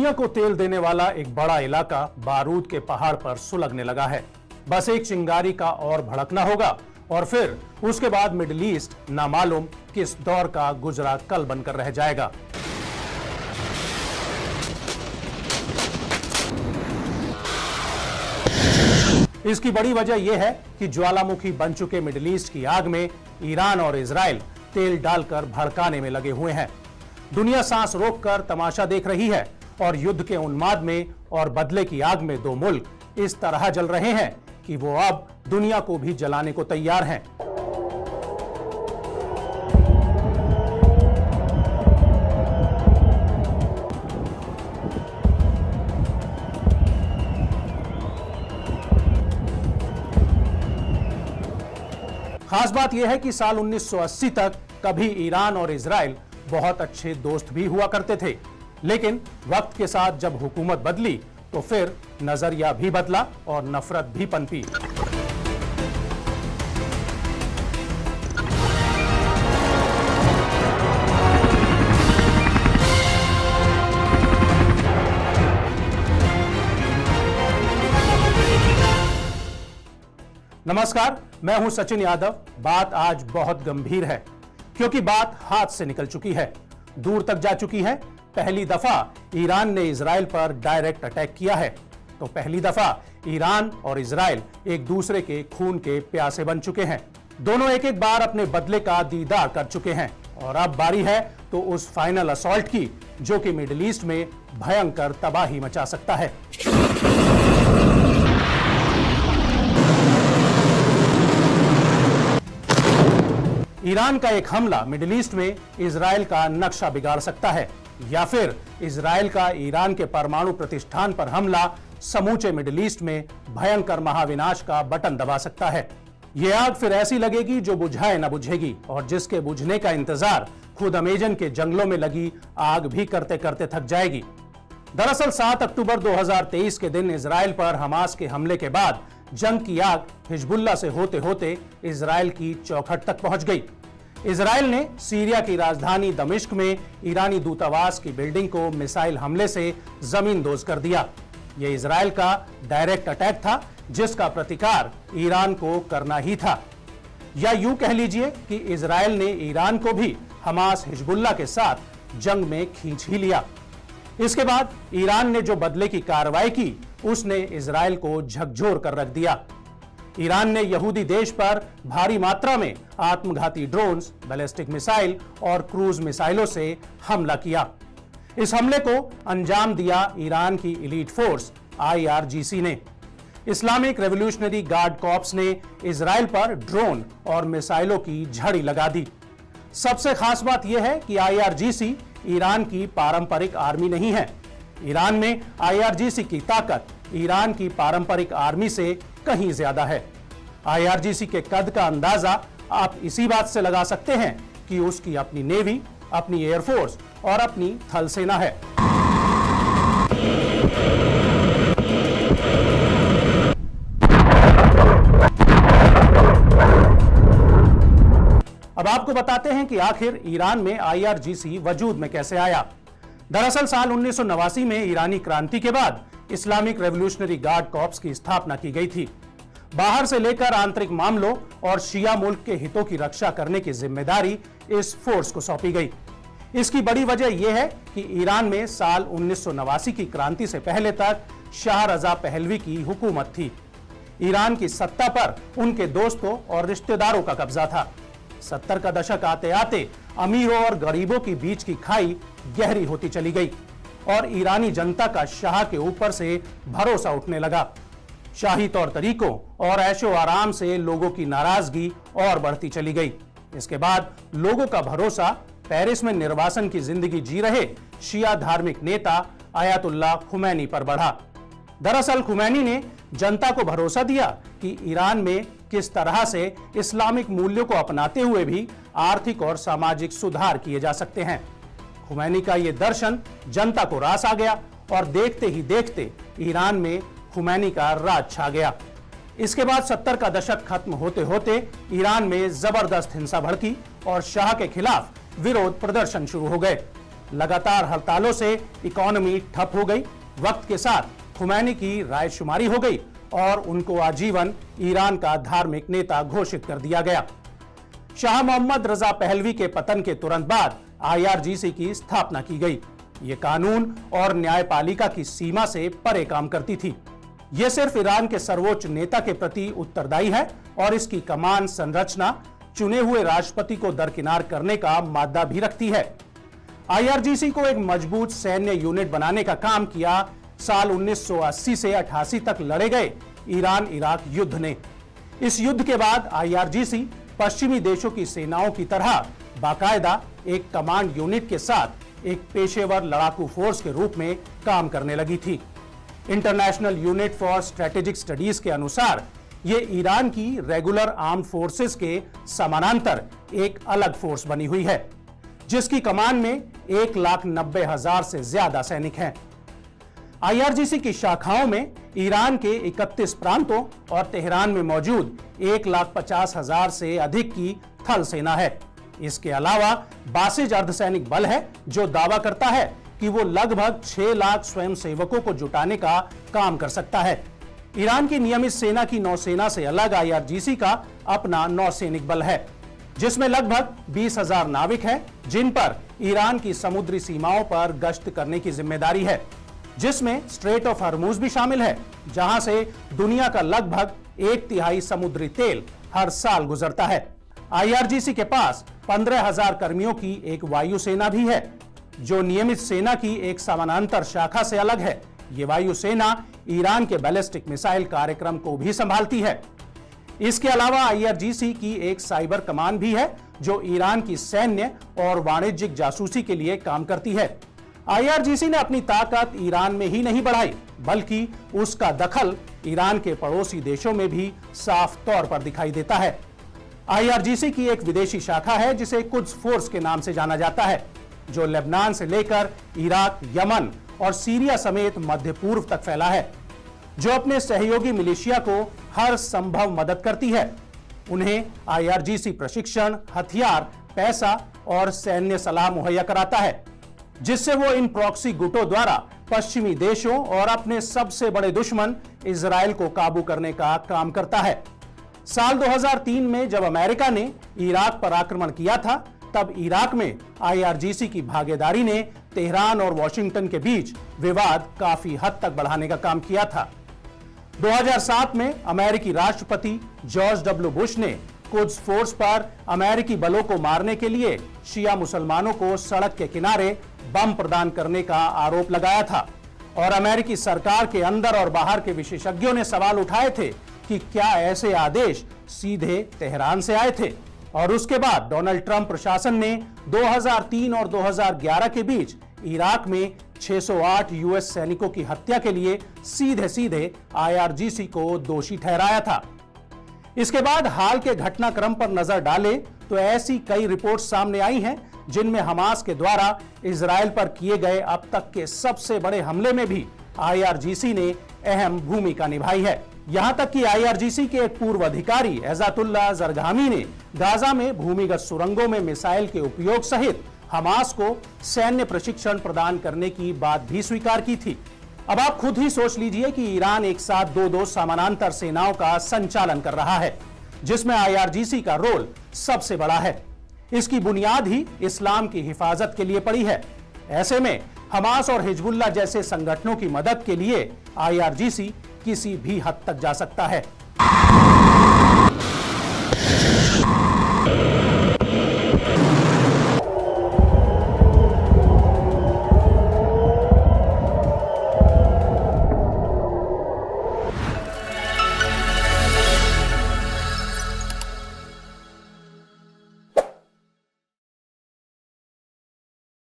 दुनिया को तेल देने वाला एक बड़ा इलाका बारूद के पहाड़ पर सुलगने लगा है। बस एक चिंगारी का और भड़कना होगा और फिर उसके बाद मिडिल ईस्ट नामालूम किस दौर का गुजरा कल बनकर रह जाएगा। इसकी बड़ी वजह यह है कि ज्वालामुखी बन चुके मिडिल ईस्ट की आग में ईरान और इजराइल तेल डालकर भड़काने में लगे हुए हैं। दुनिया सांस रोककर तमाशा देख रही है और युद्ध के उन्माद में और बदले की आग में दो मुल्क इस तरह जल रहे हैं कि वो अब दुनिया को भी जलाने को तैयार हैं। खास बात यह है कि साल 1980 तक कभी ईरान और इजराइल बहुत अच्छे दोस्त भी हुआ करते थे, लेकिन वक्त के साथ जब हुकूमत बदली तो फिर नजरिया भी बदला और नफरत भी पनपी। नमस्कार, मैं हूं सचिन यादव। बात आज बहुत गंभीर है क्योंकि बात हाथ से निकल चुकी है, दूर तक जा चुकी है। पहली दफा ईरान ने इजराइल पर डायरेक्ट अटैक किया है, तो पहली दफा ईरान और इजराइल एक दूसरे के खून के प्यासे बन चुके हैं। दोनों एक एक बार अपने बदले का दीदार कर चुके हैं और अब बारी है तो उस फाइनल असॉल्ट की जो कि मिडिल ईस्ट में भयंकर तबाही मचा सकता है। ईरान का एक हमला मिडिल ईस्ट में इजराइल का नक्शा बिगाड़ सकता है, या फिर इजराइल का ईरान के परमाणु प्रतिष्ठान पर हमला समूचे मिडिल ईस्ट में भयंकर महाविनाश का बटन दबा सकता है। यह आग फिर ऐसी लगेगी जो बुझाए न बुझेगी और जिसके बुझने का इंतजार खुद अमेजन के जंगलों में लगी आग भी करते करते थक जाएगी। दरअसल 7 अक्टूबर 2023 के दिन इजराइल पर हमास के हमले के बाद जंग की आग हिजबुल्लाह से होते होते इजराइल की चौखट तक पहुंच गई। इजराइल ने सीरिया की राजधानी दमिश्क में ईरानी दूतावास की बिल्डिंग को मिसाइल हमले से जमींदोज कर दिया। यह इजराइल का डायरेक्ट अटैक था जिसका प्रतिकार ईरान को करना ही था, या यूं कह लीजिए कि इजराइल ने ईरान को भी हमास हिजबुल्लाह के साथ जंग में खींच ही लिया। इसके बाद ईरान ने जो बदले की कार्रवाई की उसने इजराइल को झकझोर कर रख दिया। ईरान ने यहूदी देश पर भारी मात्रा में आत्मघाती ड्रोन्स, बैलिस्टिक मिसाइल और क्रूज मिसाइलों से हमला किया। इस हमले को अंजाम दिया ईरान की एलीट फोर्स IRGC ने। इस्लामिक रेवोल्यूशनरी गार्ड कॉर्प्स ने इजराइल पर ड्रोन और मिसाइलों की झड़ी लगा दी। सबसे खास बात यह है कि IRGC ईरान की पारंपरिक आर्मी नहीं है। ईरान में IRGC की ताकत ईरान की पारंपरिक आर्मी से कहीं ज्यादा है। IRGC के कद का अंदाजा आप इसी बात से लगा सकते हैं कि उसकी अपनी नेवी, अपनी एयरफोर्स और अपनी थल सेना है। अब आपको बताते हैं कि आखिर ईरान में IRGC वजूद में कैसे आया। दरअसल साल 1989 में ईरानी क्रांति के बाद इस्लामिक रेवोल्यूशनरी गार्ड कॉर्प्स की स्थापना की गई थी। बाहर से लेकर आंतरिक मामलों और शिया मुल्क के हितों की रक्षा करने की जिम्मेदारी इस फोर्स को सौंपी गई। इसकी बड़ी वजह यह है कि ईरान में साल 1989 की क्रांति से पहले तक शाह रजा पहलवी की हुकूमत थी। ईरान की सत्ता पर उनके दोस्तों और रिश्तेदारों का कब्जा था। 70 का दशक आते आते अमीरों और गरीबों के बीच की खाई गहरी होती चली गई और ईरानी जनता का शाह के ऊपर से भरोसा उठने लगा। शाही तौर तरीकों और ऐशो आराम से लोगों की नाराजगी और बढ़ती चली गई। इसके बाद लोगों का भरोसा पेरिस में निर्वासन की जिंदगी जी रहे शिया धार्मिक नेता आयतुल्लाह खुमैनी पर बढ़ा। दरअसल खुमैनी ने जनता को भरोसा दिया कि ईरान में किस तरह से इस्लामिक मूल्यों को अपनाते हुए भी आर्थिक और सामाजिक सुधार किए जा सकते हैं। खुमैनी का यह दर्शन जनता को रास आ गया और देखते ही देखते ईरान में खुमैनी का राज छा गया। इसके बाद 70 का दशक खत्म होते होते ईरान में जबरदस्त हिंसा भड़की और शाह के खिलाफ विरोध प्रदर्शन शुरू हो गए। लगातार हड़तालों से इकोनॉमी ठप हो गई। वक्त के साथ खुमैनी की रायशुमारी हो गई और उनको आजीवन ईरान का धार्मिक नेता घोषित कर दिया गया। शाह मोहम्मद रजा पहलवी के पतन के तुरंत बाद IRGC की स्थापना की गई। ये कानून और न्यायपालिका की सीमा से परे काम करती थी। यह सिर्फ ईरान के सर्वोच्च नेता के प्रति उत्तरदायी है और इसकी कमान संरचना चुने हुए राष्ट्रपति को दरकिनार करने का मादा भी रखती है। IRGC को एक मजबूत सैन्य यूनिट बनाने का काम किया साल 1980 से 88 तक लड़े गए ईरान इराक युद्ध ने। इस युद्ध के बाद IRGC पश्चिमी देशों की सेनाओं की तरह बाकायदा एक कमांड यूनिट के साथ एक पेशेवर लड़ाकू फोर्स के रूप में काम करने लगी थी। International unit for strategic studies के अनुसार यह ईरान की रेगुलर आर्म फोर्सेस के समानांतर एक अलग फोर्स बनी हुई है, जिसकी कमान में 1,90,000 से ज्यादा सैनिक हैं। IRGC की शाखाओं में ईरान के 31 प्रांतों और तेहरान में मौजूद 1,50,000 से अधिक की थल सेना है। इसके अलावा बासिज अर्धसैनिक बल है जो दावा करता है कि वो लगभग 6 लाख स्वयंसेवकों को जुटाने का काम कर सकता है। ईरान की नियमित सेना की नौसेना से अलग IRGC का अपना नौसैनिक बल है, जिसमें लगभग 20,000 नाविक हैं, जिन पर ईरान की समुद्री सीमाओं पर गश्त करने की जिम्मेदारी है, जिसमें स्ट्रेट ऑफ हर्मुज भी शामिल है, जहां से दुनिया का लगभग 1/3 समुद्री तेल हर साल गुजरता है। IRGC के पास 15,000 कर्मियों की एक वायुसेना भी है, जो नियमित सेना की एक समानांतर शाखा से अलग है। ये वायुसेना ईरान के बैलिस्टिक मिसाइल कार्यक्रम को भी संभालती है। इसके अलावा IRGC की एक साइबर कमान भी है, जो ईरान की सैन्य और वाणिज्यिक जासूसी के लिए काम करती है। IRGC ने अपनी ताकत ईरान में ही नहीं बढ़ाई, बल्कि उसका दखल ईरान के पड़ोसी देशों में भी साफ तौर पर दिखाई देता है। IRGC की एक विदेशी शाखा है जिसे कुद्स फोर्स के नाम से जाना जाता है, जो लेबनान से लेकर इराक, यमन और सीरिया समेत मध्य पूर्व तक फैला है, जो अपने सहयोगी मिलिशिया को हर संभव मदद करती है। उन्हें IRGC प्रशिक्षण, हथियार, पैसा और सैन्य सलाह मुहैया कराता है, जिससे वो इन प्रॉक्सी गुटों द्वारा पश्चिमी देशों और अपने सबसे बड़े दुश्मन इजराइल को काबू करने का काम करता है। साल 2003 में जब अमेरिका ने इराक पर आक्रमण किया था, तब इराक में IRGC की भागीदारी ने तेहरान और वॉशिंगटन के बीच विवाद काफी हद तक बढ़ाने का काम किया था। 2007 में अमेरिकी राष्ट्रपति जॉर्ज W. बुश ने कुद्स फोर्स पर अमेरिकी बलों को मारने के लिए शिया मुसलमानों को सड़क के किनारे बम प्रदान करने का आरोप लगाया था और अमेरिकी सरकार के अंदर और बाहर के विशेषज्ञों ने सवाल उठाए थे कि क्या ऐसे आदेश सीधे तेहरान से आए थे। और उसके बाद डोनाल्ड ट्रंप प्रशासन ने 2003 और 2011 के बीच इराक में 608 US सैनिकों की हत्या के लिए सीधे सीधे IRGC को दोषी ठहराया था। इसके बाद हाल के घटनाक्रम पर नजर डाले तो ऐसी कई रिपोर्ट सामने आई हैं, जिनमें हमास के द्वारा इजराइल पर किए गए अब तक के सबसे बड़े हमले में भी IRGC ने अहम भूमिका निभाई है। यहां तक कि IRGC के एक पूर्व अधिकारी एजातुल्लाह जरगामी ने गाजा में भूमिगत सुरंगों में मिसाइल के उपयोग सहित हमास को सैन्य प्रशिक्षण प्रदान करने की बात भी स्वीकार की थी। अब आप खुद ही सोच लीजिए कि ईरान एक साथ दो समानांतर सेनाओं का संचालन कर रहा है, जिसमें IRGC का रोल सबसे बड़ा है। इसकी बुनियाद ही इस्लाम की हिफाजत के लिए पड़ी है। ऐसे में हमास और हिजबुल्लाह जैसे संगठनों की मदद के लिए IRGC किसी भी हद तक जा सकता है।